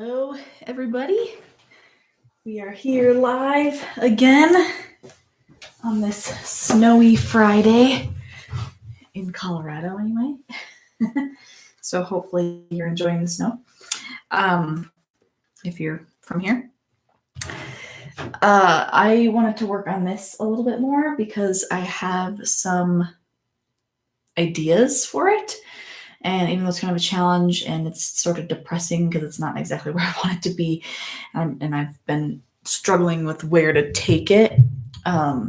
Hello, everybody. We are here live again on this snowy Friday in Colorado, anyway. So hopefully you're enjoying the snow. If you're from here. I wanted to work on this a little bit more because I have some ideas for it. And even though it's kind of a challenge and it's sort of depressing because it's not exactly where I want it to be, and I've been struggling with where to take it. But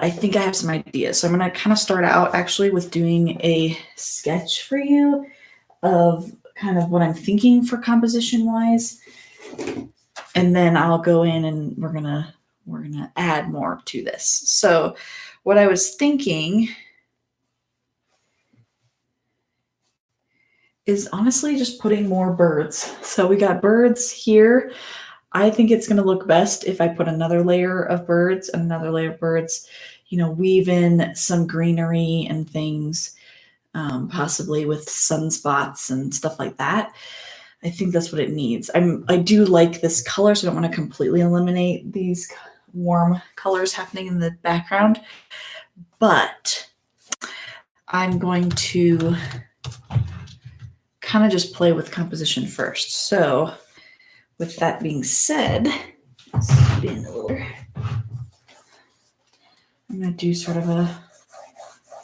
I think I have some ideas. So I'm going to kind of start out actually with doing a sketch for you of kind of what I'm thinking for composition wise. And then I'll go in and we're going to add more to this. So what I was thinking is honestly just putting more birds. So we got birds here. I think it's going to look best if I put another layer of birds and another layer of birds, weave in some greenery and things, possibly with sunspots and stuff like that. I think that's what it needs. I do like this color, so I don't want to completely eliminate these warm colors happening in the background, but I'm going to kind of just play with composition first. So with that being said, I'm going to do sort of a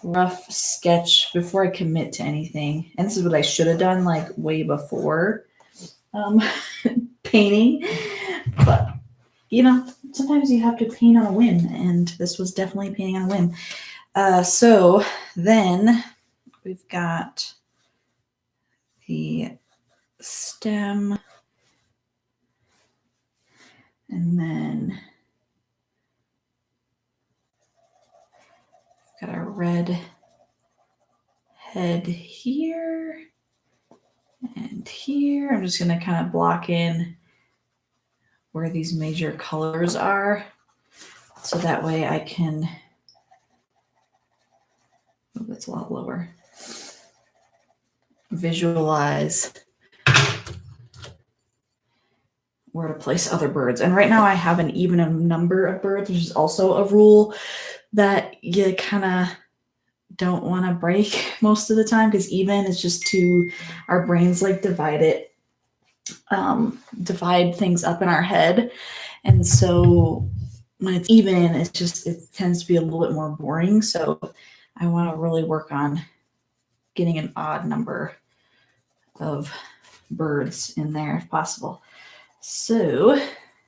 rough sketch before I commit to anything. And this is what I should have done like way before painting. But, sometimes you have to paint on a whim, and this was definitely painting on a whim. So then we've got the stem, and then got our red head here and here. I'm just going to kind of block in where these major colors are, so that way I can, that's a lot lower, visualize where to place other birds. And right now I have an even number of birds, which is also a rule that you kind of don't want to break most of the time, because even is just too, our brains like divide things up in our head. And so when it's even, it tends to be a little bit more boring. So I want to really work on getting an odd number of birds in there if possible. So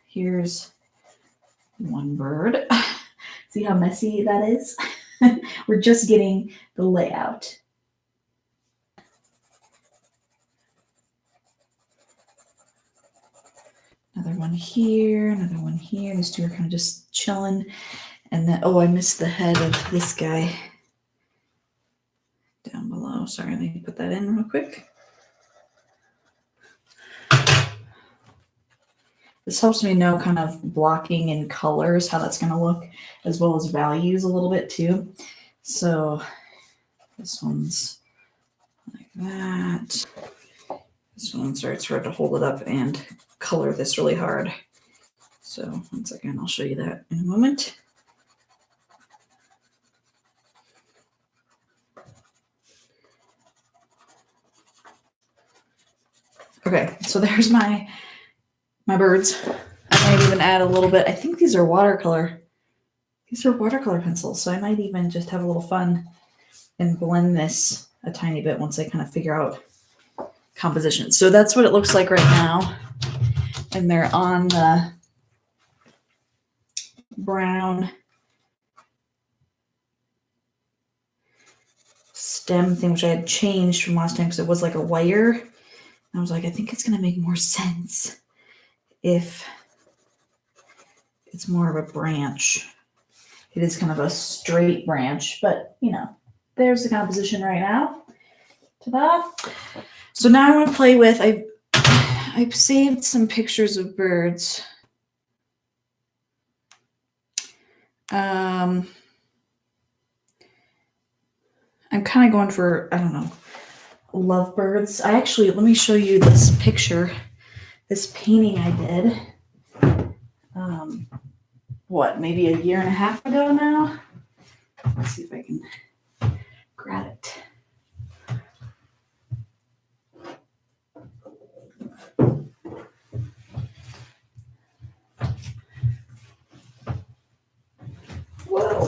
here's one bird. See how messy that is? We're just getting the layout. Another one here, another one here. These two are kind of just chilling. And then, I missed the head of this guy down below. Sorry, let me put that in real quick. This helps me know kind of blocking in colors, how that's going to look, as well as values a little bit too. So this one's like that. This one starts hard to hold it up and color this really hard. So 1 second, I'll show you that in a moment. Okay, so there's my birds. I might even add a little bit. I think these are watercolor. These are watercolor pencils, so I might even just have a little fun and blend this a tiny bit once I kind of figure out composition. So that's what it looks like right now. And they're on the brown stem thing, which I had changed from last time because it was like a wire. And I was like, I think it's going to make more sense if it's more of a branch. It is kind of a straight branch, but there's the composition right now. Ta-da! So now I want to play with, I've saved some pictures of birds. I'm kind of going for, I don't know, lovebirds. Let me show you this picture, this painting I did. Maybe a year and a half ago now? Let's see if I can grab it. Whoa.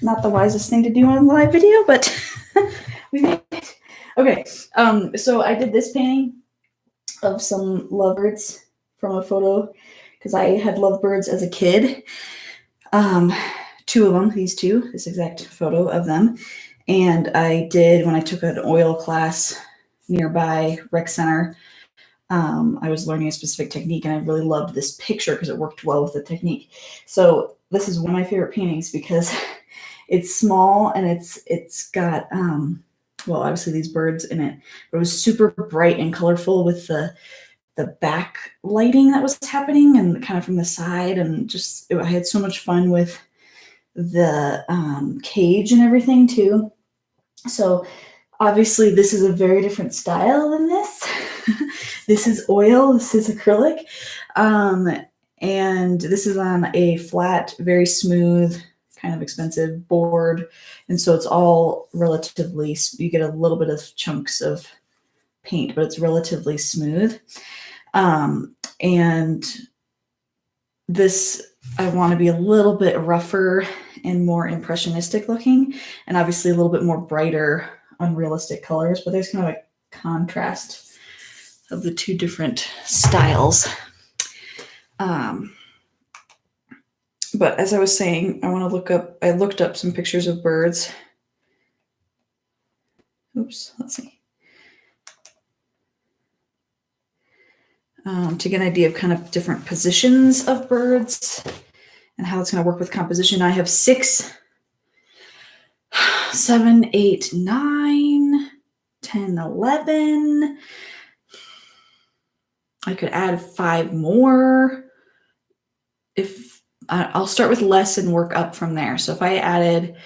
Not the wisest thing to do on live video, but we made it. Okay, so I did this painting of some lovebirds from a photo because I had lovebirds as a kid. Two of them, these two, this exact photo of them. And I did, when I took an oil class nearby rec center, I was learning a specific technique and I really loved this picture because it worked well with the technique. So this is one of my favorite paintings because it's small and it's got, obviously these birds in it, but it was super bright and colorful with the back lighting that was happening and kind of from the side, and just I had so much fun with the cage and everything too. So obviously this is a very different style than this. This is oil, this is acrylic, and this is on a flat, very smooth, kind of expensive board, and so it's all relatively, you get a little bit of chunks of paint, but it's relatively smooth. And this, I want to be a little bit rougher and more impressionistic looking, and obviously a little bit more brighter, unrealistic colors, but there's kind of a contrast of the two different styles. But as I was saying, I looked up some pictures of birds. Oops, let's see. To get an idea of kind of different positions of birds and how it's going to work with composition. I have 6, 7, 8, 9, 10, 11. I could add 5 more. If I'll start with less and work up from there. So if I added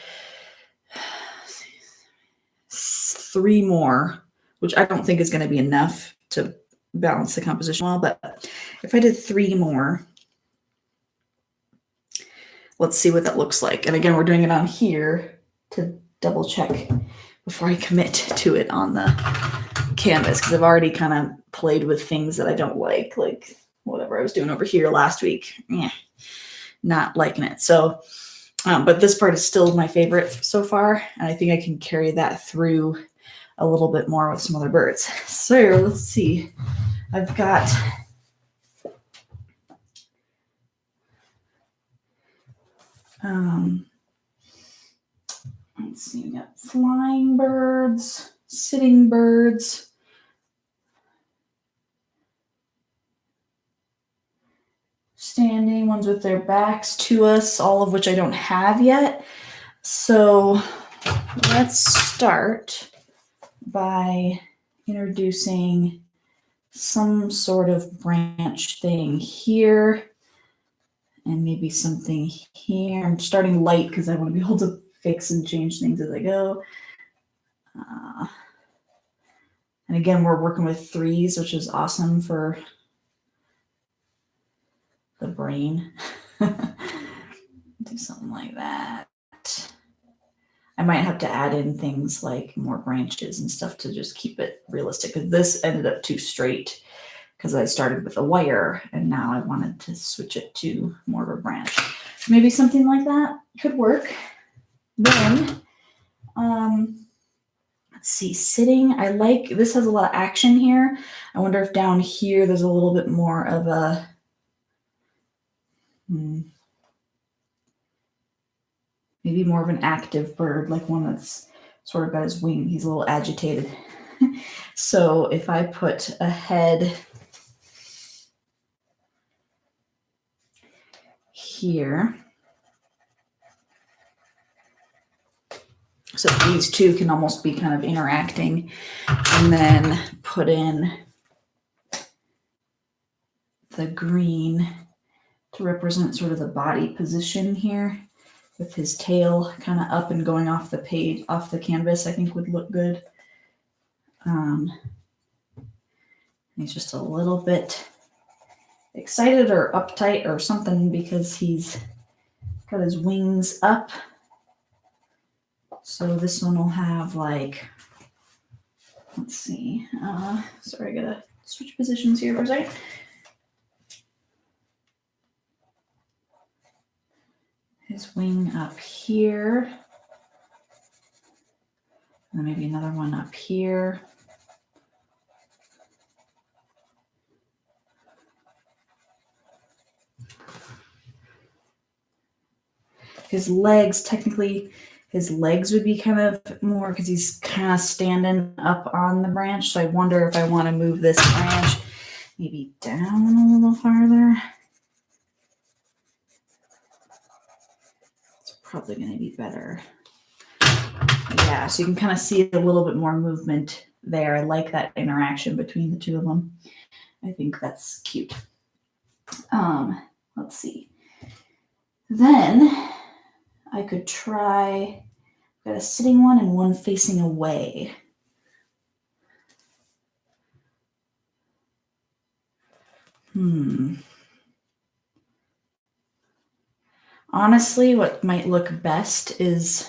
3 more, which I don't think is going to be enough to balance the composition well, but if I did 3 more, let's see what that looks like. And again, we're doing it on here to double check before I commit to it on the canvas, because I've already kind of played with things that I don't like whatever I was doing over here last week. Not liking it. So, but this part is still my favorite so far, and I think I can carry that through a little bit more with some other birds. So let's see. I've got let's see, we got flying birds, sitting birds, standing ones with their backs to us, all of which I don't have yet. So let's start by introducing some sort of branch thing here and maybe something here. I'm starting light because I want to be able to fix and change things as I go. And again, we're working with 3s, which is awesome for the brain. Do something like that. I might have to add in things like more branches and stuff to just keep it realistic, because this ended up too straight because I started with a wire and now I wanted to switch it to more of a branch. Maybe something like that could work. Then, let's see, sitting. I like, this has a lot of action here. I wonder if down here there's a little bit more of a, maybe more of an active bird, like one that's sort of got his wing. He's a little agitated. So if I put a head here, so these two can almost be kind of interacting, and then put in the green to represent sort of the body position here. with his tail kind of up and going off the page, off the canvas, I think would look good. He's just a little bit excited or uptight or something because he's got his wings up. So this one will have like, let's see, sorry, I gotta switch positions here for a second. His wing up here. And then maybe another one up here. His legs, technically, his legs would be kind of more because he's kind of standing up on the branch. So I wonder if I want to move this branch maybe down a little farther. It's probably going to be better. Yeah, so you can kind of see a little bit more movement there. I like that interaction between the two of them. I think that's cute. Let's see. Then I could try, got a sitting one and one facing away. Honestly, what might look best is,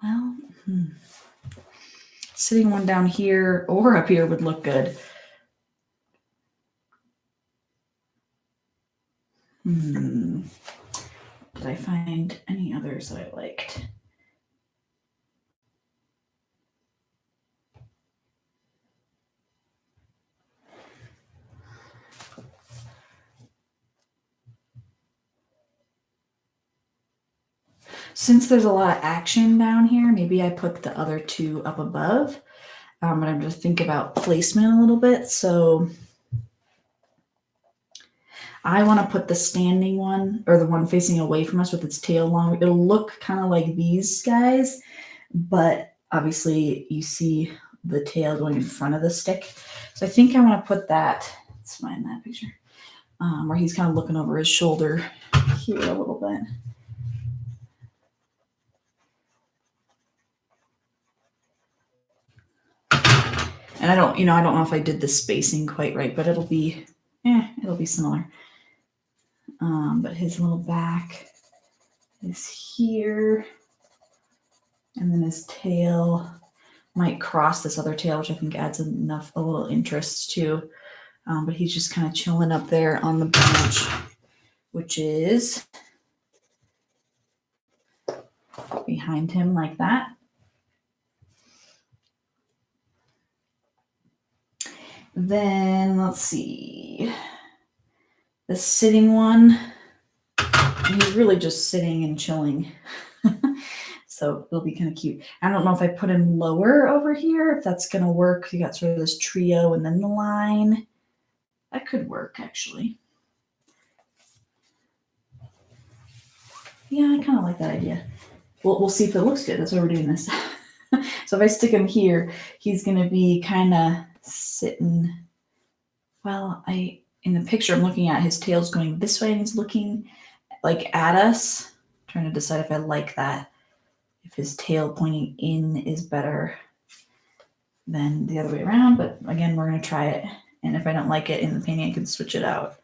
well, sitting one down here or up here would look good. Did I find any others that I liked? Since there's a lot of action down here, maybe I put the other two up above. But I'm going to think about placement a little bit. So I want to put the standing one, or the one facing away from us with its tail long. It'll look kind of like these guys, but obviously you see the tail going in front of the stick. So I think I want to put that, let's find that picture, where he's kind of looking over his shoulder here a little bit. And I don't know if I did the spacing quite right, but it'll be similar. But his little back is here. And then his tail might cross this other tail, which I think adds a little interest too. But he's just kind of chilling up there on the branch, which is behind him like that. Then let's see, the sitting one, he's really just sitting and chilling. So it'll be kind of cute. I don't know if I put him lower over here, if that's going to work. You got sort of this trio and then the line. That could work, actually. Yeah, I kind of like that idea. We'll see if it looks good. That's why we're doing this. So if I stick him here, he's going to be kind of sitting. Well, in the picture I'm looking at, his tail's going this way and he's looking like at us. I'm trying to decide if I like that. If his tail pointing in is better than the other way around. But again, we're going to try it. And if I don't like it in the painting, I can switch it out.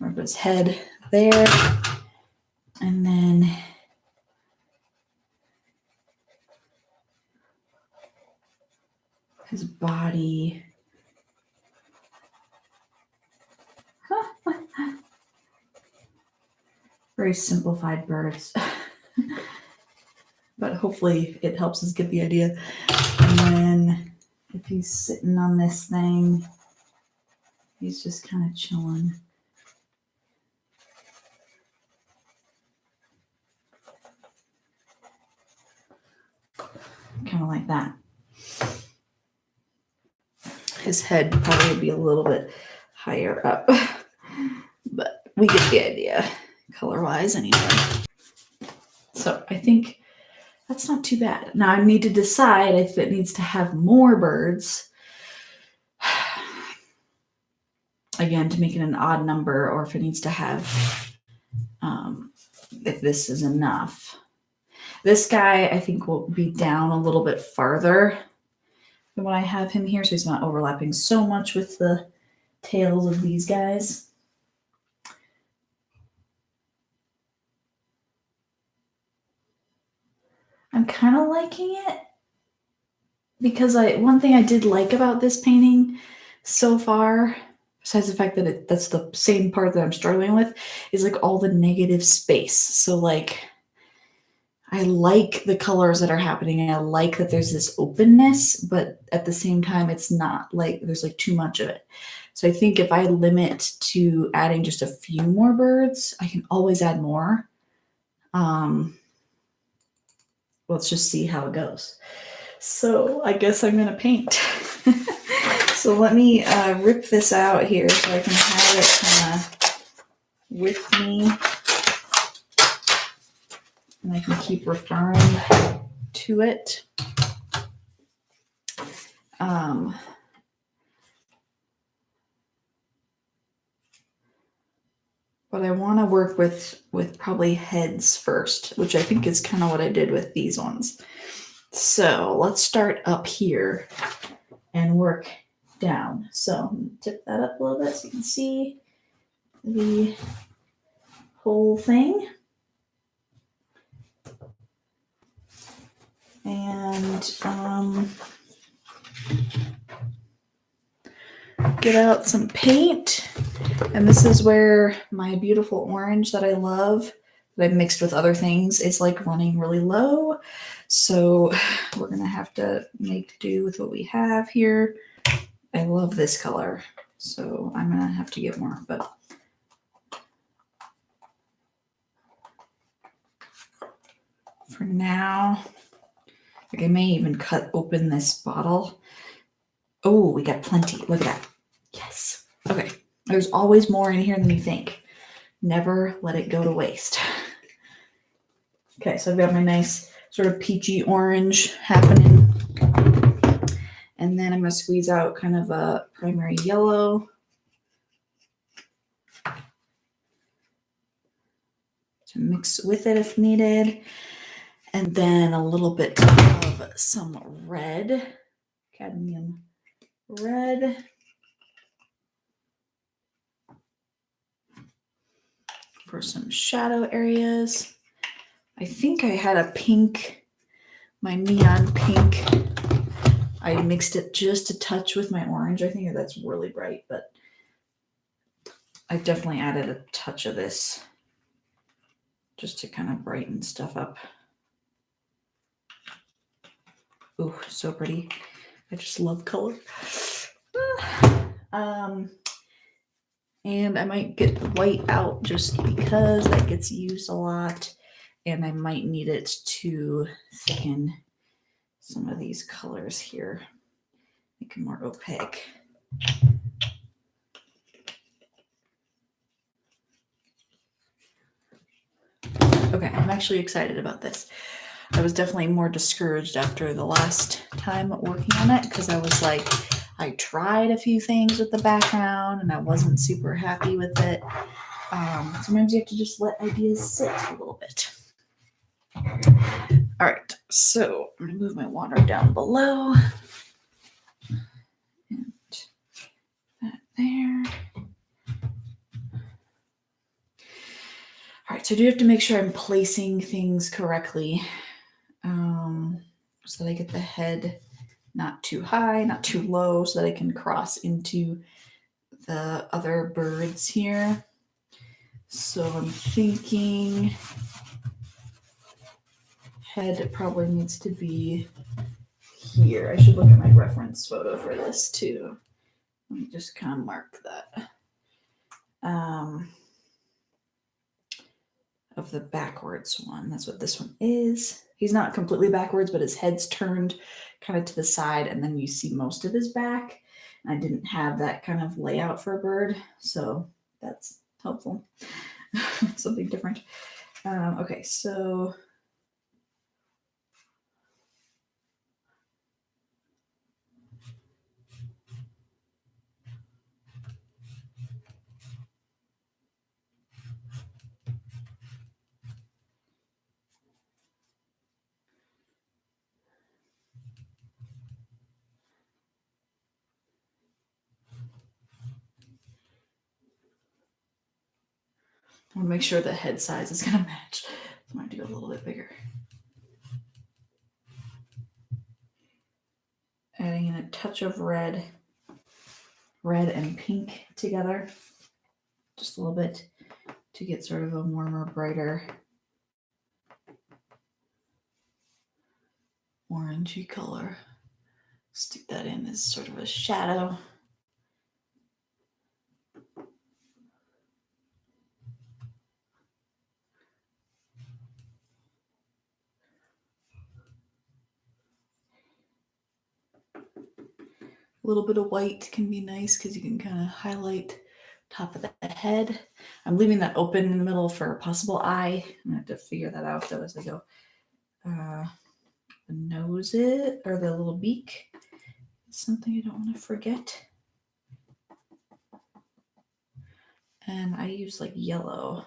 Rub his head there. And then his body. Very simplified birds. But hopefully it helps us get the idea. And then if he's sitting on this thing, he's just kind of chilling. Kind of like that. His head probably would be a little bit higher up, but we get the idea color-wise anyway. So I think that's not too bad. Now I need to decide if it needs to have more birds. again, to make it an odd number, or if it needs to have, if this is enough. This guy, I think, will be down a little bit farther than what I have him here, so he's not overlapping so much with the tails of these guys. I'm kind of liking it because one thing I did like about this painting so far, besides the fact that that's the same part that I'm struggling with, is like all the negative space. So like, I like the colors that are happening, and I like that there's this openness, but at the same time, it's not like there's like too much of it. So I think if I limit to adding just a few more birds, I can always add more. Let's just see how it goes. So I guess I'm gonna paint. So let me rip this out here so I can have it kind of with me, and I can keep referring to it. But I want to work with probably heads first, which I think is kind of what I did with these ones. So let's start up here and work down. So tip that up a little bit so you can see the whole thing. And get out some paint. And this is where my beautiful orange that I love, that I've mixed with other things, is like running really low. So we're gonna have to make do with what we have here. I love this color, so I'm gonna have to get more, but for now, like I may even cut open this bottle. Oh, we got plenty. Look at that. Yes. Okay. There's always more in here than you think. Never let it go to waste. Okay, so I've got my nice sort of peachy orange happening. And then I'm going to squeeze out kind of a primary yellow to mix with it if needed. And then a little bit of some red, cadmium red. For some shadow areas. I think I had a pink, my neon pink. I mixed it just a touch with my orange. I think that's really bright, but I definitely added a touch of this just to kind of brighten stuff up. Ooh, so pretty. I just love color. And I might get the white out just because that gets used a lot, and I might need it to thicken some of these colors here, make them more opaque. Okay, I'm actually excited about this. I was definitely more discouraged after the last time working on it because I was like, I tried a few things with the background and I wasn't super happy with it. Sometimes you have to just let ideas sit a little bit. All right, so I'm gonna move my water down below. And that there. All right, so I do have to make sure I'm placing things correctly so that I get the head not too high, not too low, so that I can cross into the other birds here. So I'm thinking head probably needs to be here. I should look at my reference photo for this too. Let me just kind of mark that. Of the backwards one. That's what this one is. He's not completely backwards, but his head's turned kind of to the side, and then you see most of his back. And I didn't have that kind of layout for a bird, so that's helpful. Something different. Okay, so I want to make sure the head size is going to match. So I'm going to do a little bit bigger. Adding in a touch of red and pink together, just a little bit to get sort of a warmer, brighter orangey color. Stick that in as sort of a shadow. A little bit of white can be nice because you can kind of highlight top of the head. I'm leaving that open in the middle for a possible eye. I'm gonna have to figure that out though as I go. The nose or the little beak is something I don't want to forget. And I use like yellow.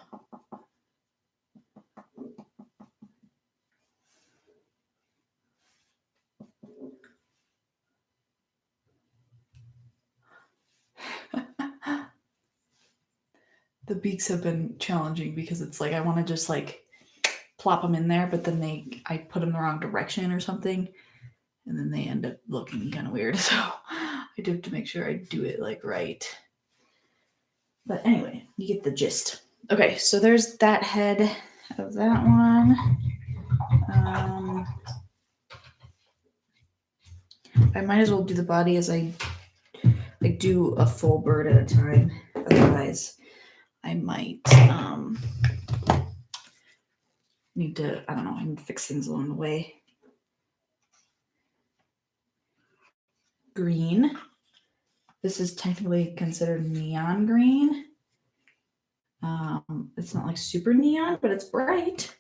The beaks have been challenging because it's like I want to just like plop them in there, but then I put them the wrong direction or something, and then they end up looking kind of weird. So I do have to make sure I do it like right. But anyway, you get the gist. Okay, so there's that head of that one. I might as well do the body as I do a full bird at a time. Otherwise, I might need to, I don't know, I need to fix things along the way. Green. This is technically considered neon green. It's not like super neon, but it's bright.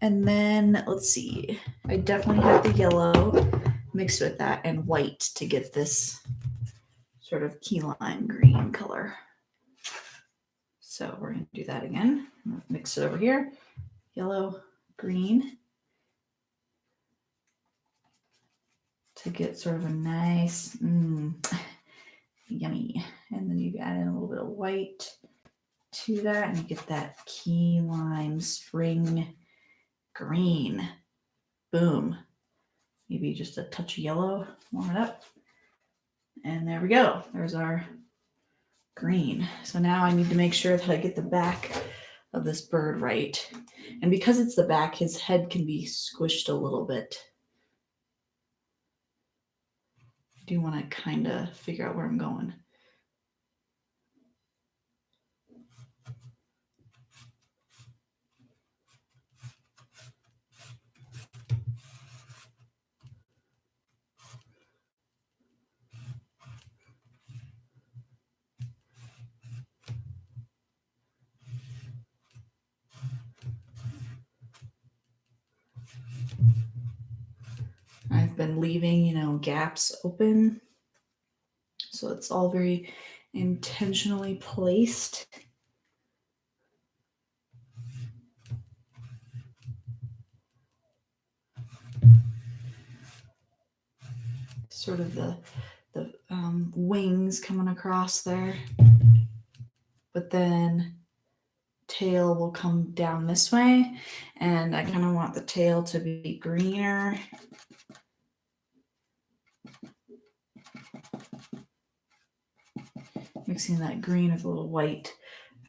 And then let's see, I definitely have the yellow mixed with that and white to get this sort of key lime green color. So we're going to do that again. Mix it over here. Yellow, green. To get sort of a nice, yummy. And then you add in a little bit of white to that and you get that key lime spring green. Boom. Maybe just a touch of yellow, warm it up. And there we go. There's our green. So now I need to make sure that I get the back of this bird right. And because it's the back, his head can be squished a little bit. I do want to kind of figure out where I'm going. I've been leaving, gaps open. So it's all very intentionally placed. Sort of the wings coming across there. But then tail will come down this way. And I kind of want the tail to be greener. Mixing that green with a little white,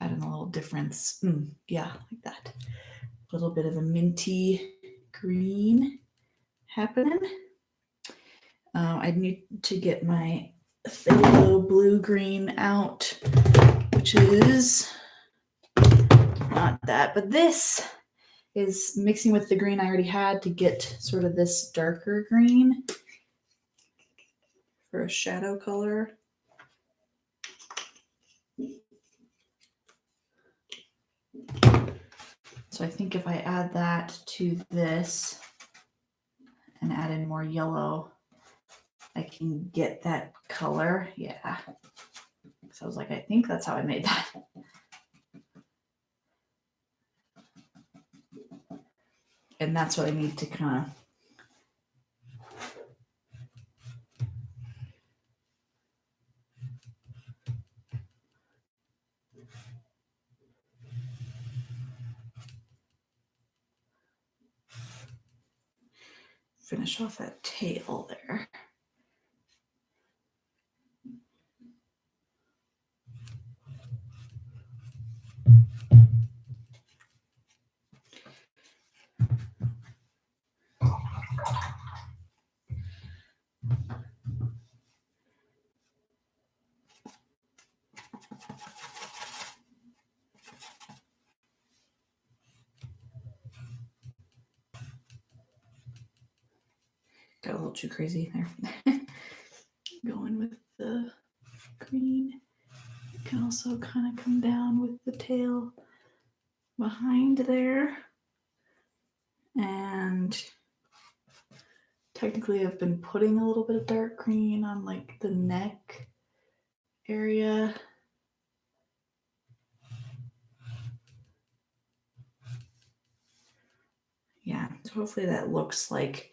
adding a little difference. Yeah, like that. A little bit of a minty green happening. I need to get my phthalo blue green out, which is not that, but this is mixing with the green I already had to get sort of this darker green for a shadow color. So I think if I add that to this and add in more yellow, I can get that color. Yeah. So I was like, I think that's how I made that. And that's what I need to kind finish off that tail there. Got a little too crazy there. Going with the green. It can also kind of come down with the tail behind there. And technically I've been putting a little bit of dark green on like the neck area. Yeah, so hopefully that looks like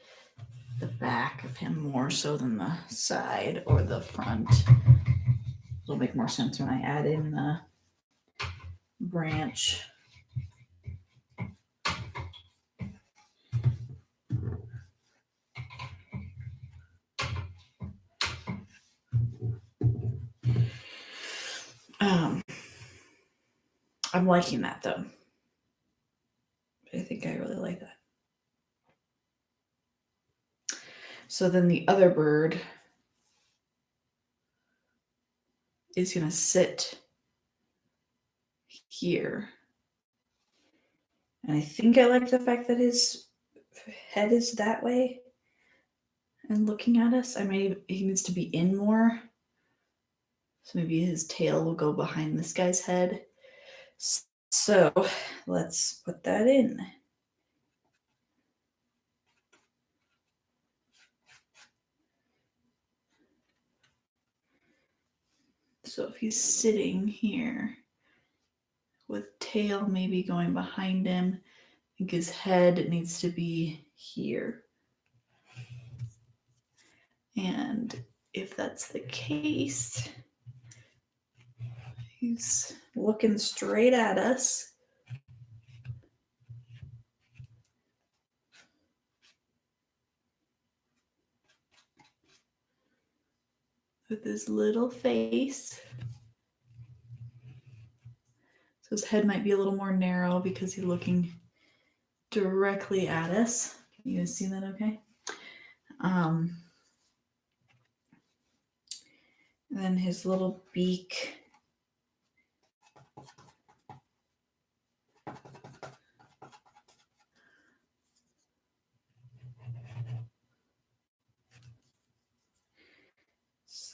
the back of him more so than the side or the front. It'll make more sense when I add in the branch. I'm liking that though. I think I really like that. So then the other bird is going to sit here. And I think I like the fact that his head is that way and looking at us. He needs to be in more. So maybe his tail will go behind this guy's head. So let's put that in. So if he's sitting here with tail maybe going behind him, I think his head needs to be here. And if that's the case, he's looking straight at us. With his little face. So his head might be a little more narrow because he's looking directly at us. Can you guys see that okay? And then his little beak.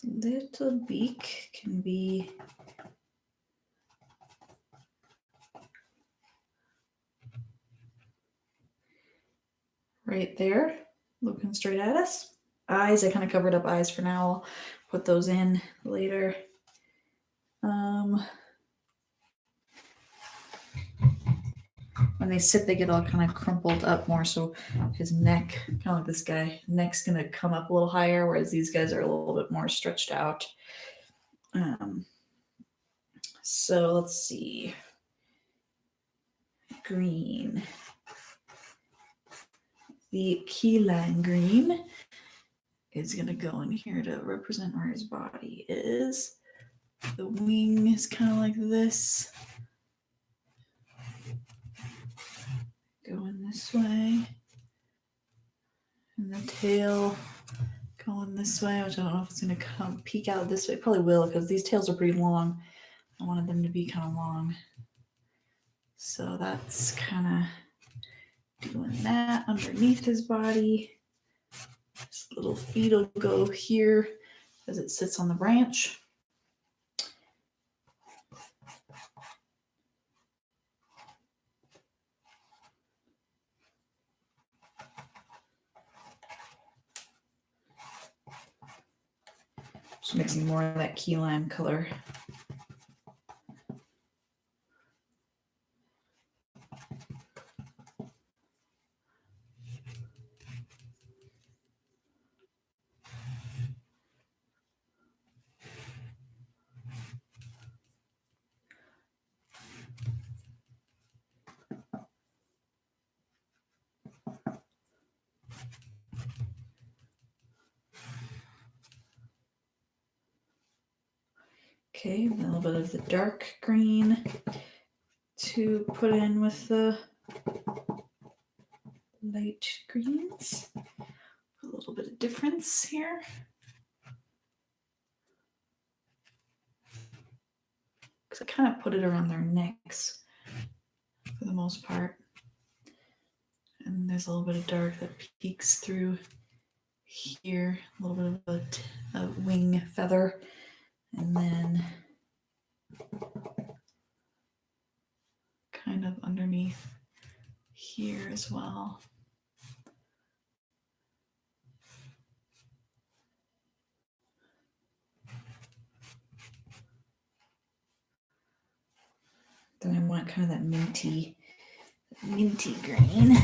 This little beak can be right there, looking straight at us. Eyes, I kind of covered up eyes for now. I'll put those in later. When they sit, they get all kind of crumpled up more. So his neck, kind of like this guy, neck's going to come up a little higher, whereas these guys are a little bit more stretched out. So let's see. Green. The key lime green is going to go in here to represent where his body is. The wing is kind of like this. Going this way. And the tail going this way, which I don't know if it's going to come peek out this way. It probably will because these tails are pretty long. I wanted them to be kind of long. So that's kind of doing that underneath his body. His little feet will go here as it sits on the branch. Just mixing more of that key lime color. Okay, a little bit of the dark green to put in with the light greens. A little bit of difference here. Because I kind of put it around their necks for the most part. And there's a little bit of dark that peeks through here, a little bit of a wing feather, and then kind of underneath here as well. Then I want kind of that minty green,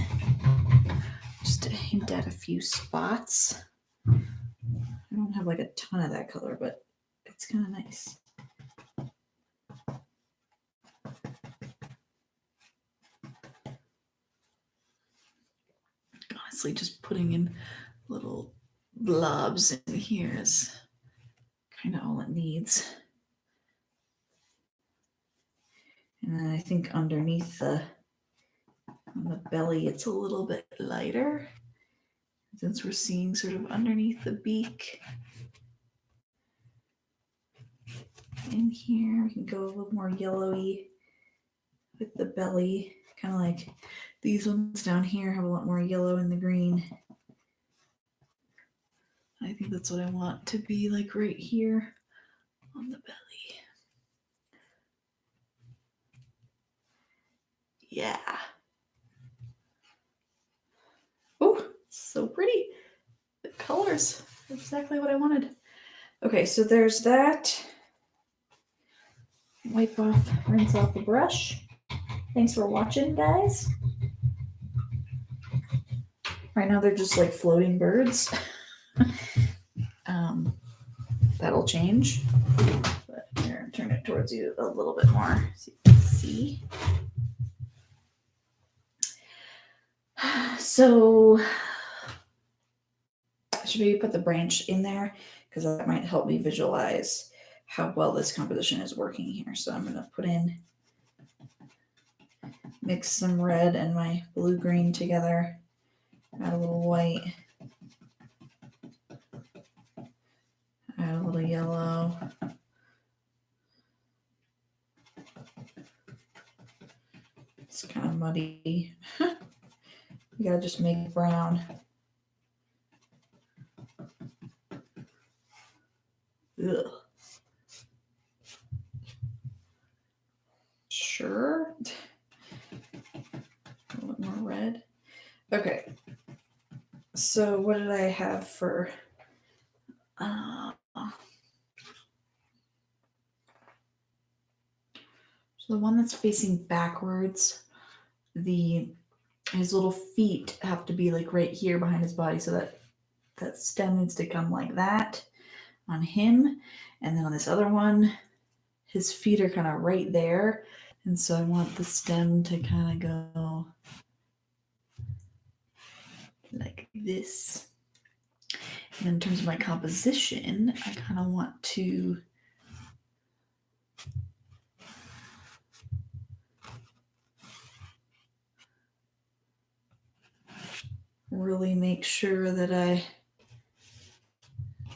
just to hint at a few spots. I don't have like a ton of that color, but it's kind of nice. Honestly, just putting in little blobs in here is kind of all it needs. And then I think underneath on the belly, it's a little bit lighter, since we're seeing sort of underneath the beak. In here, we can go a little more yellowy with the belly, kind of like these ones down here have a lot more yellow in the green. I think that's what I want to be like right here on the belly. Yeah. Oh, so pretty. The colors, exactly what I wanted. Okay, so there's that. Wipe off, rinse off the brush. Thanks for watching, guys. Right now they're just like floating birds. That'll change. But here, turn it towards you a little bit more so you can see. So I should maybe put the branch in there because that might help me visualize how well this composition is working here. So I'm going to put in, mix some red and my blue-green together, add a little white, add a little yellow. It's kind of muddy. You gotta just make it brown. Ugh. Sure. A little bit more red. Okay. So what did I have for so the one that's facing backwards, his little feet have to be like right here behind his body, so that stem needs to come like that on him. And then on this other one, his feet are kind of right there. And so I want the stem to kind of go like this. And in terms of my composition, I kind of want to really make sure that I'm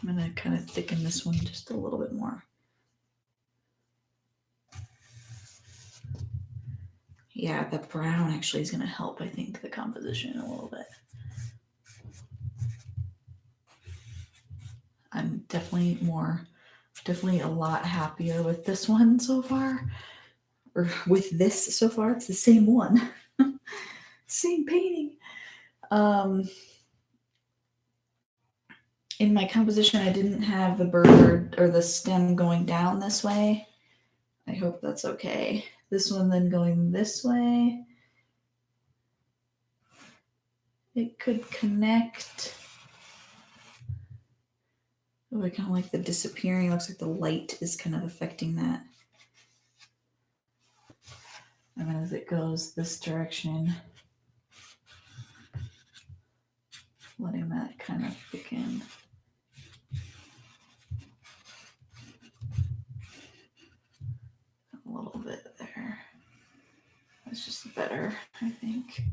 going to kind of thicken this one just a little bit more. Yeah, the brown actually is going to help, I think, the composition a little bit. I'm definitely a lot happier with this one so far. Or with this so far. It's the same one. Same painting. In my composition, I didn't have the bird or the stem going down this way. I hope that's okay. This one then going this way. It could connect. Oh, I kind of like the disappearing. Looks like the light is kind of affecting that. And as it goes this direction, letting that kind of thicken. That's just better, I think.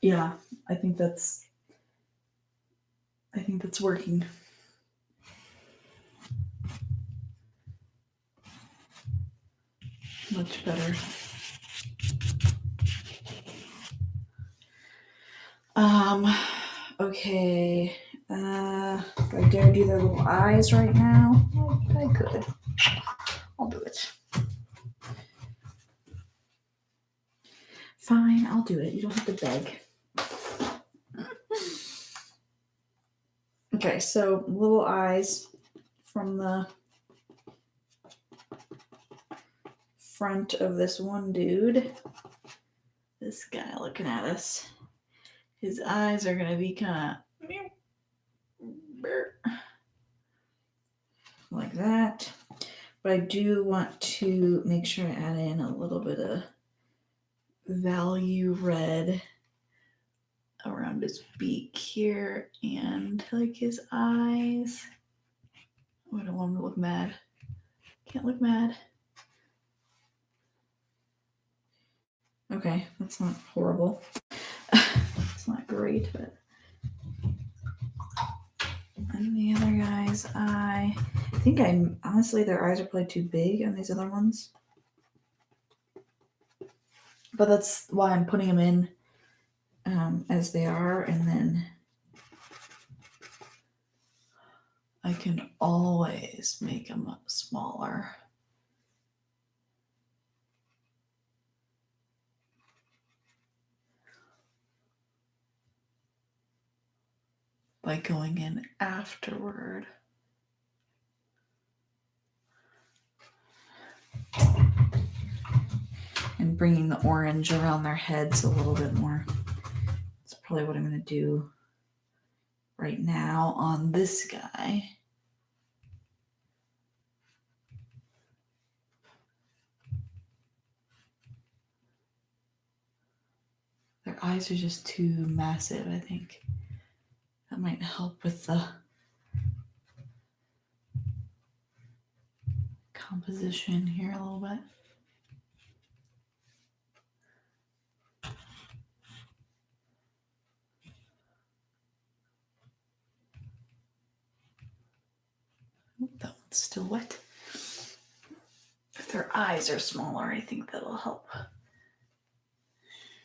Yeah, I think that's working. Much better. Okay. Do I dare do their little eyes right now? I could. I'll do it. Fine, I'll do it. You don't have to beg. Okay, so little eyes from the front of this one dude. This guy looking at us. His eyes are going to be kind of like that. But I do want to make sure I add in a little bit of value red around his beak here and like his eyes. Oh, I don't want him to look mad. Can't look mad. Okay, that's not horrible. It's not great, but. And the other guy's eye. I think honestly, their eyes are probably too big on these other ones. But that's why I'm putting them in as they are, and then I can always make them smaller. By going in afterward. And bringing the orange around their heads a little bit more. That's probably what I'm going to do right now on this guy. Their eyes are just too massive, I think. That might help with the composition here a little bit. That one's still wet. If their eyes are smaller, I think that'll help.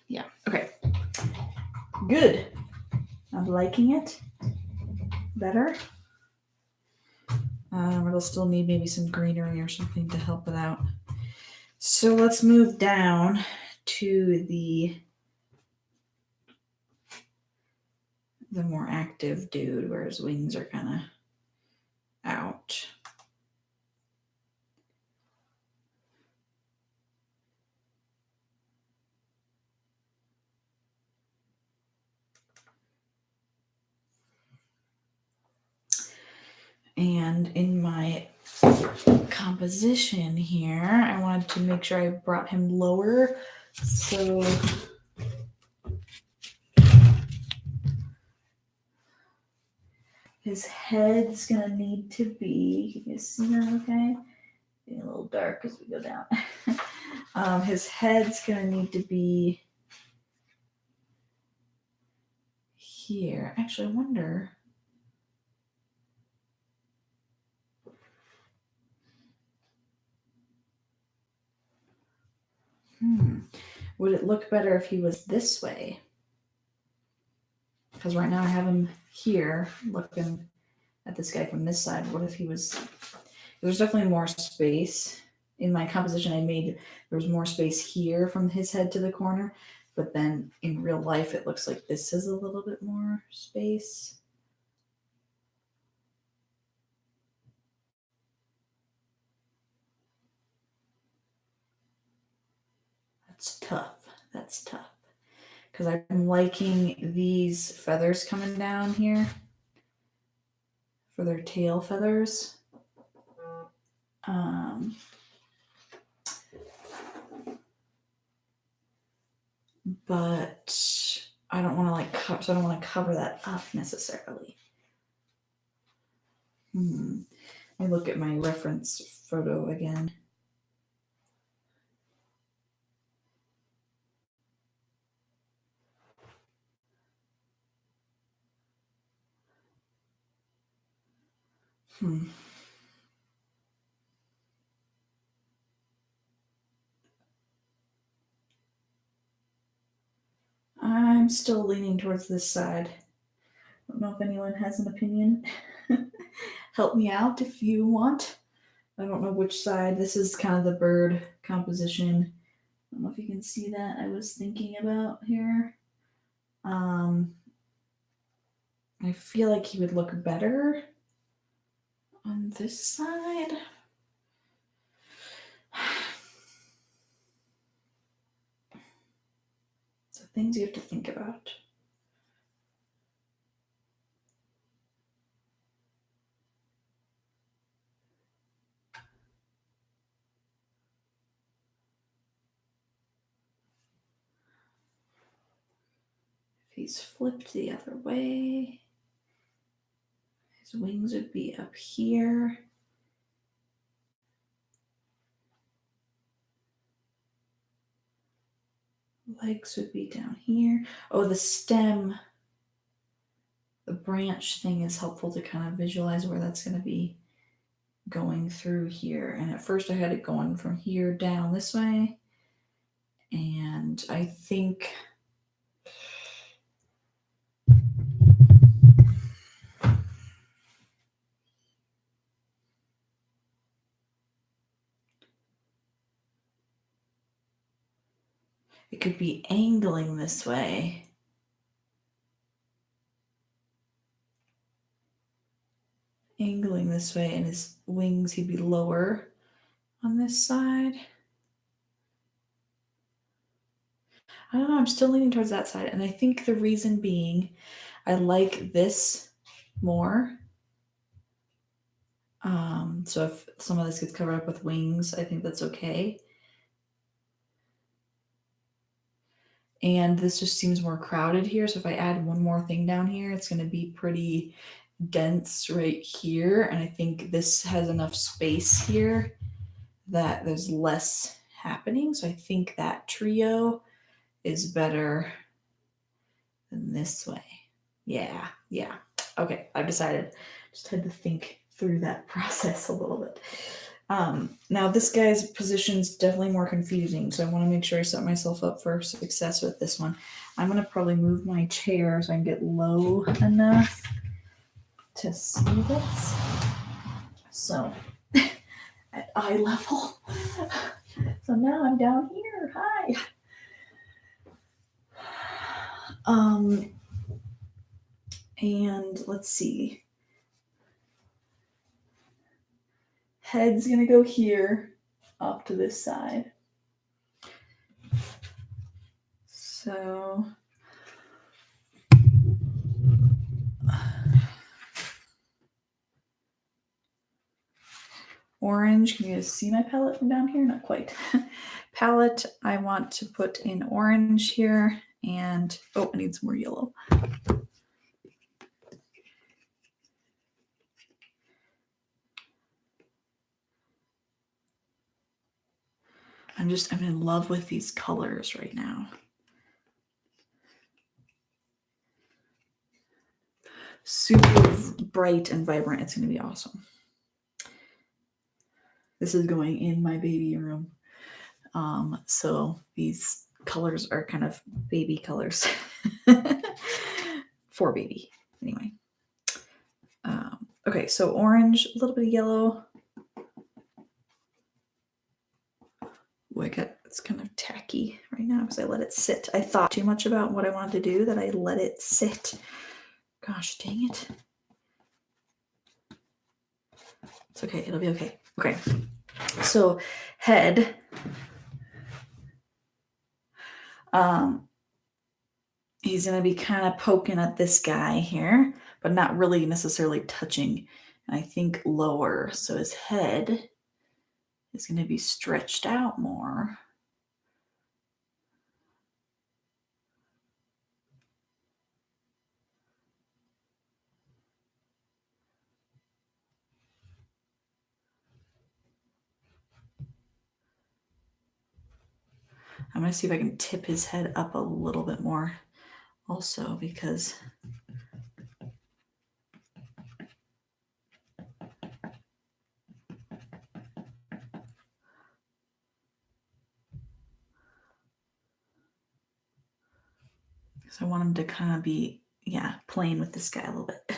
Yeah, okay. Good. I'm liking it. Better. It'll still need maybe some greenery or something to help it out. So let's move down to the more active dude where his wings are kind of out. And in my composition here, I wanted to make sure I brought him lower. So his head's gonna need to be, can you see that okay? Getting a little dark as we go down. His head's gonna need to be here. Actually, I wonder. Would it look better if he was this way? Because right now I have him here looking at this guy from this side. What if he was... There's definitely more space. In my composition I made, there was more space here from his head to the corner. But then in real life, it looks like this is a little bit more space. That's tough. That's tough. Because I'm liking these feathers coming down here for their tail feathers. But I don't want to so I don't want to cover that up necessarily. I look at my reference photo again. I'm still leaning towards this side. I don't know if anyone has an opinion. Help me out if you want. I don't know which side. This is kind of the bird composition. I don't know if you can see that. I was thinking about here. I feel like he would look better on this side. So things you have to think about. If he's flipped the other way, his wings would be up here. Legs would be down here. Oh, the stem, the branch thing is helpful to kind of visualize where that's going to be going through here. And at first I had it going from here down this way. And I think it could be angling this way. Angling this way, and his wings, he'd be lower on this side. I don't know, I'm still leaning towards that side. And I think the reason being, I like this more. So if some of this gets covered up with wings, I think that's okay. And this just seems more crowded here. So if I add one more thing down here, it's going to be pretty dense right here. And I think this has enough space here that there's less happening. So I think that trio is better than this way. Yeah. Okay, I've decided. Just had to think through that process a little bit. Now this guy's position is definitely more confusing, so I want to make sure I set myself up for success with this one. I'm going to probably move my chair so I can get low enough to see this. So at eye level. So now I'm down here. Hi. And let's see. Head's gonna go here, off to this side. So orange, can you guys see my palette from down here? Not quite. Palette, I want to put in orange here, and oh, I need some more yellow. I'm in love with these colors right now. Super bright and vibrant. It's going to be awesome. This is going in my baby room. So these colors are kind of baby colors for baby. Anyway. Okay, so orange, a little bit of yellow. It's kind of tacky right now because I let it sit. I thought too much about what I wanted to do that I let it sit. Gosh, dang it. It's okay. It'll be okay. Okay. So head. He's going to be kind of poking at this guy here, but not really necessarily touching. And I think lower. So his head is going to be stretched out more. I'm going to see if I can tip his head up a little bit more also, because I want him to kind of be, yeah, playing with this guy a little bit.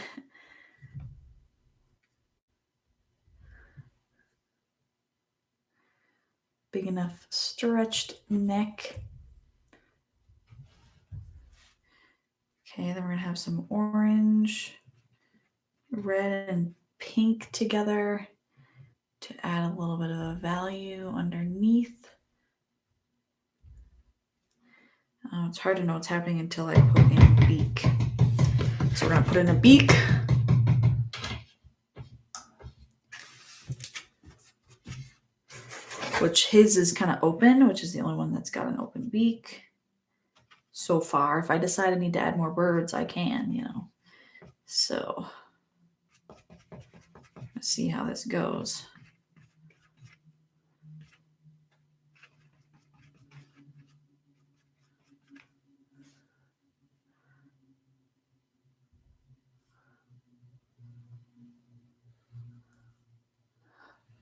Big enough stretched neck. Okay, then we're gonna have some orange, red, and pink together to add a little bit of a value underneath. It's hard to know what's happening until I put in beak. So we're gonna put in a beak. Which his is kind of open, which is the only one that's got an open beak so far. If I decide I need to add more birds, I can, you know. So let's see how this goes.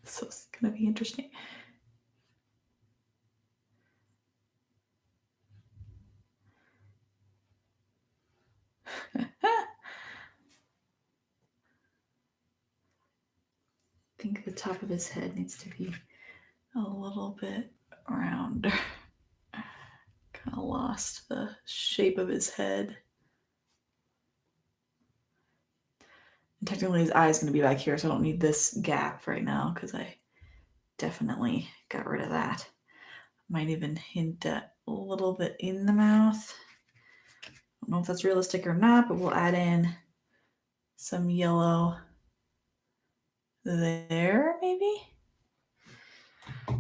So it's gonna be interesting. I think the top of his head needs to be a little bit rounder. Kind of lost the shape of his head. And technically his eye is going to be back here, so I don't need this gap right now because I definitely got rid of that. Might even hint at a little bit in the mouth. I don't know if that's realistic or not, but we'll add in some yellow there, maybe.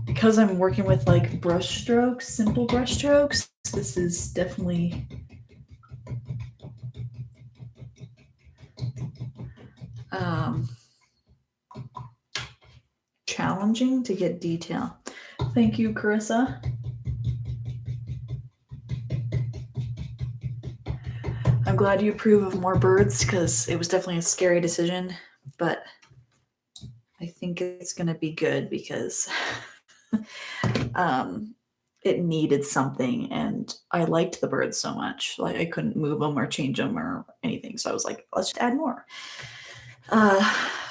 Because I'm working with like brush strokes, simple brush strokes, this is definitely challenging to get detail. Thank you, Carissa. I'm glad you approve of more birds because it was definitely a scary decision, but I think it's going to be good because it needed something, and I liked the birds so much. Like I couldn't move them or change them or anything. So I was like, let's just add more.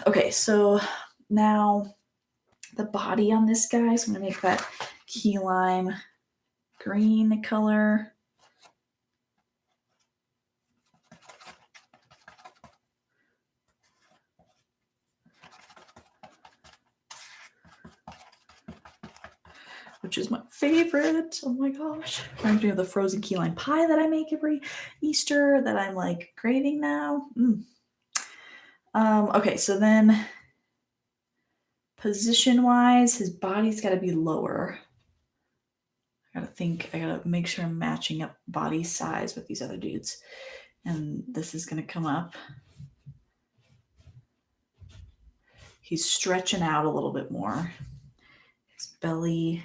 Okay, so now the body on this guy. So I'm going to make that key lime green color. Which is my favorite. Oh my gosh. Reminds me of the frozen key lime pie that I make every Easter that I'm like craving now. Okay, so then position wise, his body's got to be lower. I gotta make sure I'm matching up body size with these other dudes. And this is gonna come up. He's stretching out a little bit more. His belly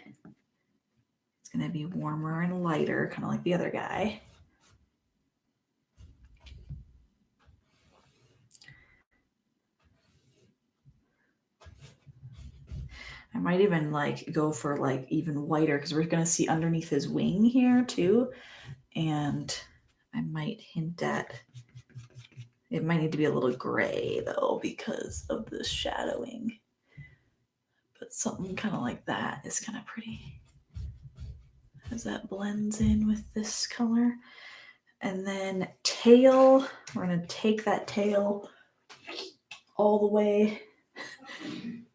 is gonna be warmer and lighter, kind of like the other guy. I might even like go for like even whiter because we're going to see underneath his wing here too. And I might hint at, it might need to be a little gray though because of the shadowing. But something kind of like that is kind of pretty as that blends in with this color. And then tail, we're going to take that tail all the way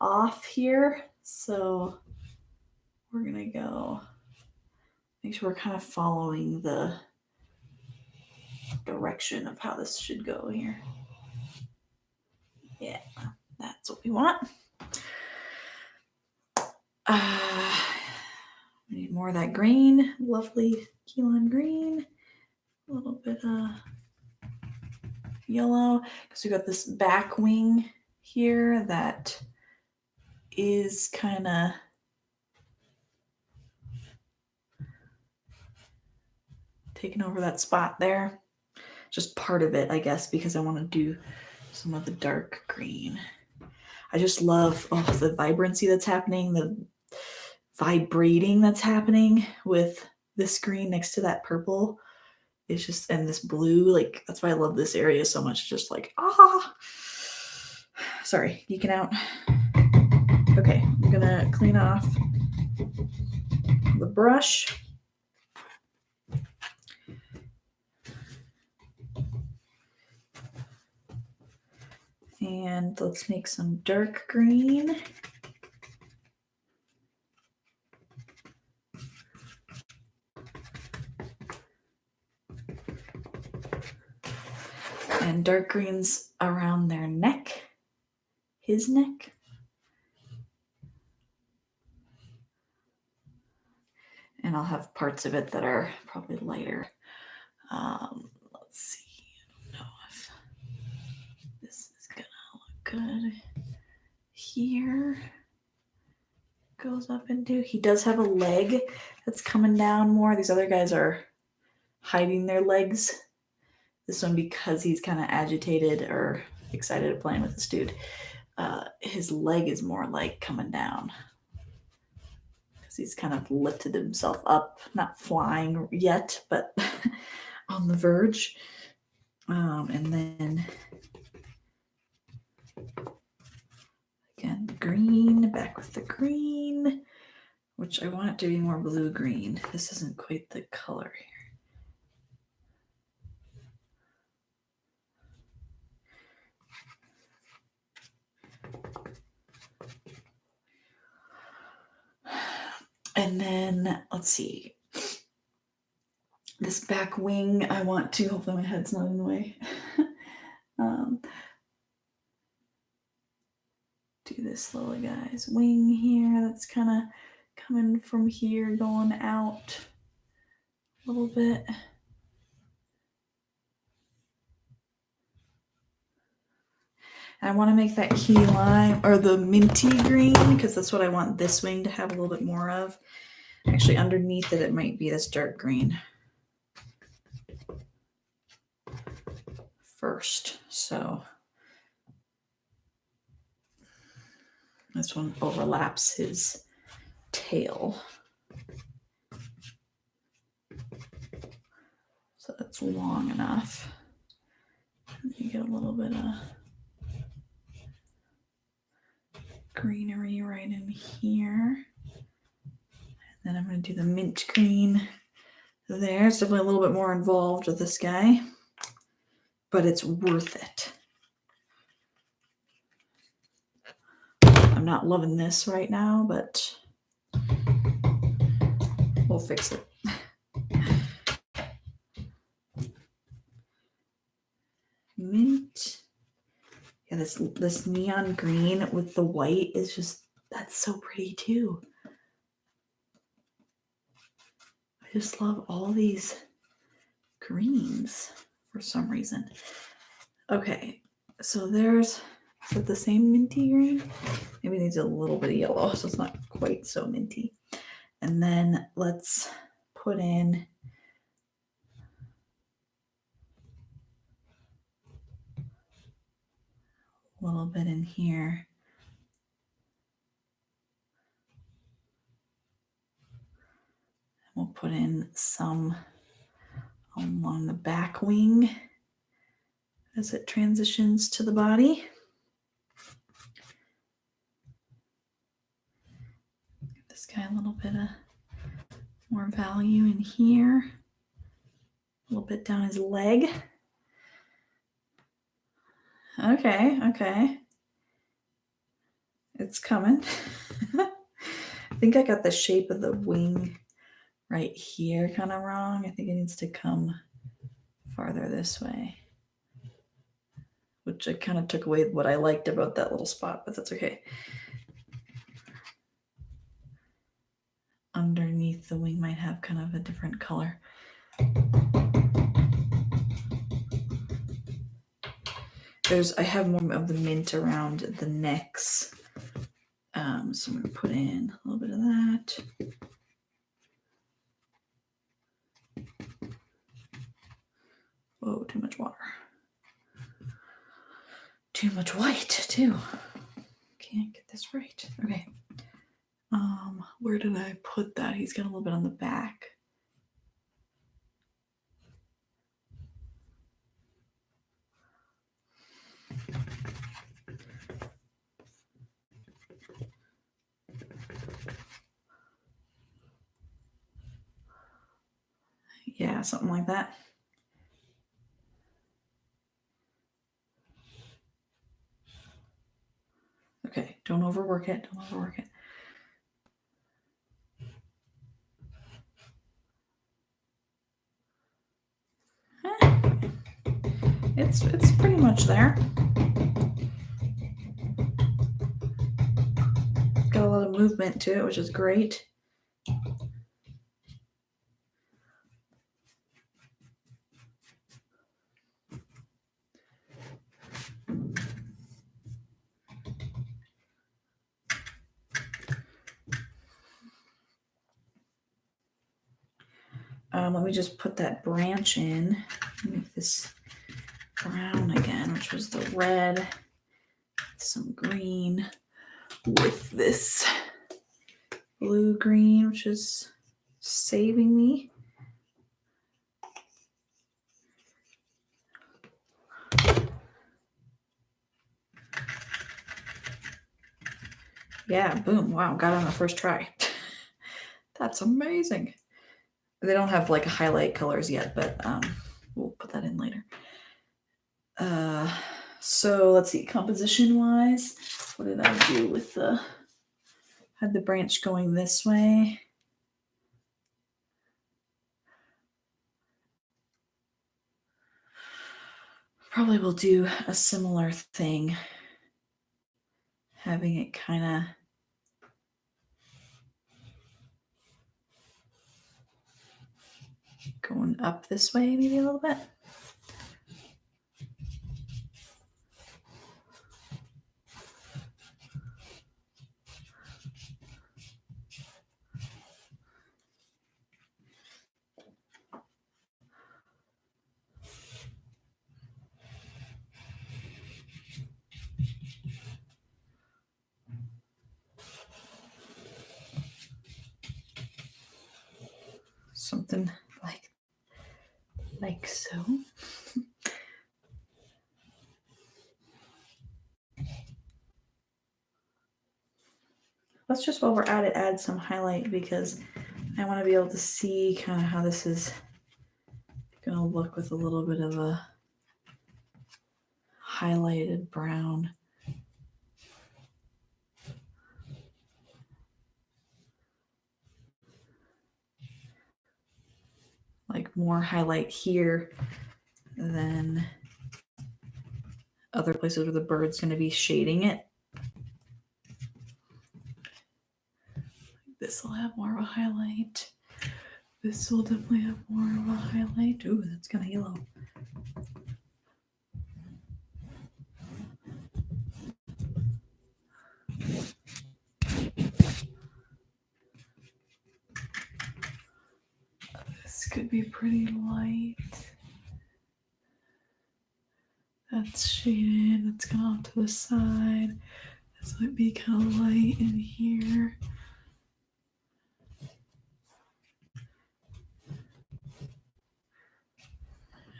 off here. So we're going to go, make sure we're kind of following the direction of how this should go here. Yeah, that's what we want. We need more of that green, lovely key lime green. A little bit of yellow because we got this back wing here that is kind of taking over that spot there. Just part of it, I guess, because I want to do some of the dark green. I just love the vibrancy that's happening, the vibrating that's happening with this green next to that purple. It's just, and this blue, like, that's why I love this area so much. Just like, sorry, geeking out. Okay, I'm gonna clean off the brush. And let's make some dark green. And dark greens around their neck, his neck. And I'll have parts of it that are probably lighter. Let's see. I don't know if this is gonna look good. Here goes up into, he does have a leg that's coming down more. These other guys are hiding their legs. This one, because he's kind of agitated or excited at playing with this dude, his leg is more like coming down. He's kind of lifted himself up, not flying yet, but on the verge. And then again, green, back with the green, which I want it to be more blue-green. This isn't quite the color here. And then, let's see. This back wing, I want to, hopefully my head's not in the way. Do this little guy's wing here. That's kind of coming from here, going out a little bit. I want to make that key lime or the minty green because that's what I want this wing to have a little bit more of. Actually, underneath it, it might be this dark green first. So this one overlaps his tail. So that's long enough. You get a little bit of greenery right in here. And then I'm going to do the mint green there. It's definitely a little bit more involved with this guy, but it's worth it. I'm not loving this right now, but we'll fix it. Mint. Yeah, this neon green with the white is just, that's so pretty too. I just love all these greens for some reason. Okay, so is it the same minty green? Maybe it needs a little bit of yellow, so it's not quite so minty. And then let's put in a little bit in here. We'll put in some along the back wing as it transitions to the body. Give this guy a little bit of more value in here. A little bit down his leg. Okay. It's coming. I think I got the shape of the wing right here kind of wrong. I think it needs to come farther this way, which I kind of took away what I liked about that little spot, but that's okay. Underneath the wing might have kind of a different color. I have more of the mint around the necks. So I'm going to put in a little bit of that. Whoa, too much water. Too much white too. Can't get this right. Okay. Where did I put that? He's got a little bit on the back. Yeah, something like that. Okay, don't overwork it. Don't overwork it. It's pretty much there. Got a lot of movement to it, which is great. Let me just put that branch in. Make this brown again, which was the red. Some green with this blue green, which is saving me. Yeah, boom. Wow, got it on the first try. That's amazing. They don't have like highlight colors yet, but we'll put that in later. So let's see, composition wise, what did I do with had the branch going this way? Probably will do a similar thing, having it kind of going up this way, maybe a little bit. Something like so. Let's just, while we're at it, add some highlight because I want to be able to see kind of how this is going to look with a little bit of a highlighted brown. Like more highlight here than other places where the bird's going to be shading it. This will have more of a highlight. This will definitely have more of a highlight. Ooh, that's kind of yellow. This could be pretty light. That's shaded. That's gone off to the side. This might be kind of light in here.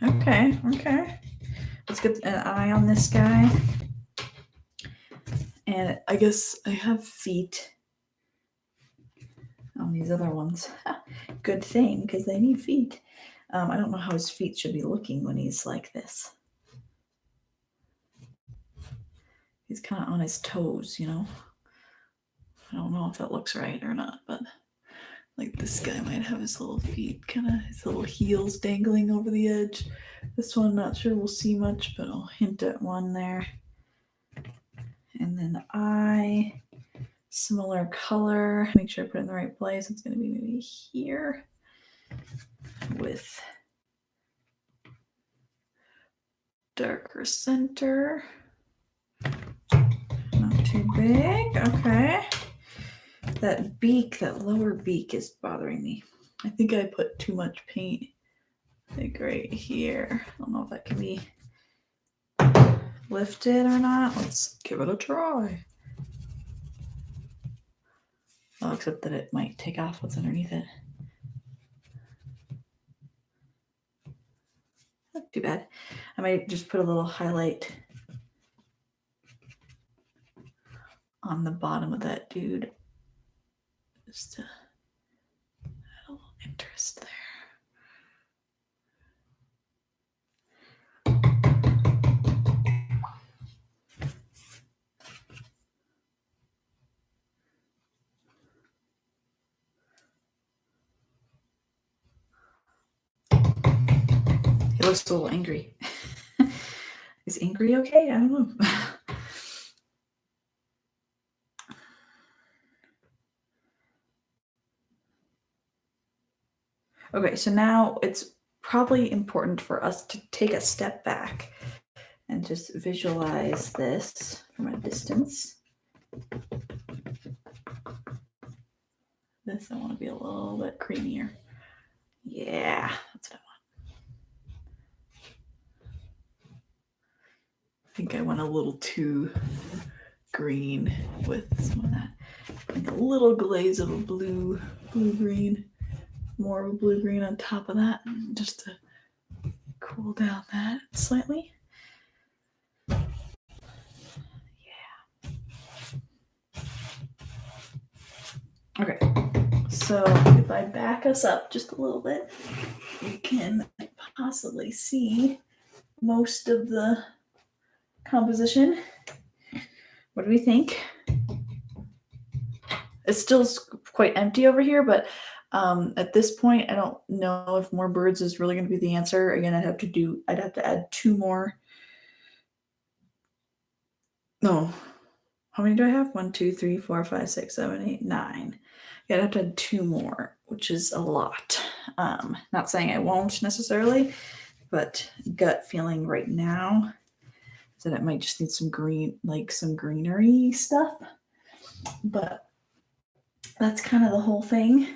Okay. Let's get an eye on this guy. And I guess I have feet on these other ones. Good thing, because they need feet. I don't know how his feet should be looking when he's like this. He's kind of on his toes, you know. I don't know if that looks right or not, but like this guy might have his little feet, kind of his little heels dangling over the edge. This one, not sure we'll see much, but I'll hint at one there. And then the eye, similar color. Make sure I put it in the right place. It's going to be maybe here with darker center. Not too big. Okay. That beak, that lower beak is bothering me. I think I put too much paint like right here. I don't know if that can be lifted or not. Let's give it a try. Oh, except that it might take off what's underneath it. Not too bad. I might just put a little highlight on the bottom of that dude, just to add a little interest there. He looks a little angry. Is angry okay? I don't know. Okay, so now it's probably important for us to take a step back and just visualize this from a distance. This I want to be a little bit creamier. Yeah, that's what I want. I think I went a little too green with some of that. Like a little glaze of a blue green, more of a blue green on top of that, just to cool down that slightly. Yeah. Okay, so if I back us up just a little bit, we can possibly see most of the composition. What do we think? It's still quite empty over here, but at this point, I don't know if more birds is really going to be the answer. Again, I'd have to add 2 more. No, how many do I have? 1, 2, 3, 4, 5, 6, 7, 8, 9. Yeah, I'd have to add 2 more, which is a lot. Not saying I won't necessarily, but gut feeling right now is that it might just need some green, like some greenery stuff. But that's kind of the whole thing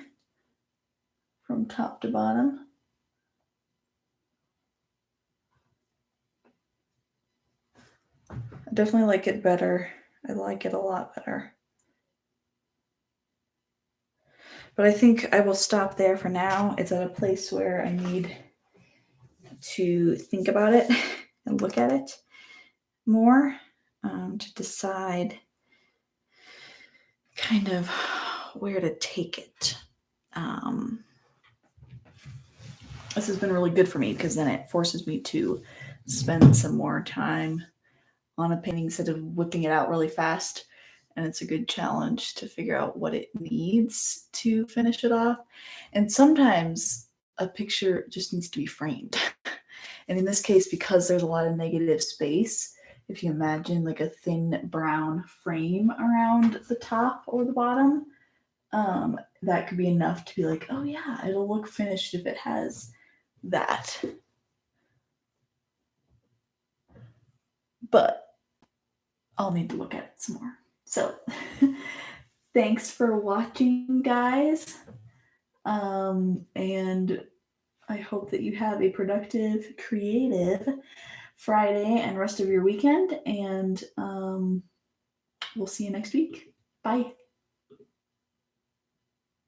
from top to bottom. I definitely like it better. I like it a lot better. But I think I will stop there for now. It's at a place where I need to think about it and look at it more to decide kind of where to take it. This has been really good for me because then it forces me to spend some more time on a painting instead of whipping it out really fast. And it's a good challenge to figure out what it needs to finish it off. And sometimes a picture just needs to be framed. And in this case, because there's a lot of negative space, if you imagine like a thin brown frame around the top or the bottom, that could be enough to be like, oh yeah, it'll look finished if it has that. But I'll need to look at it some more. So thanks for watching, guys. And I hope that you have a productive, creative Friday and rest of your weekend. And we'll see you next week. Bye.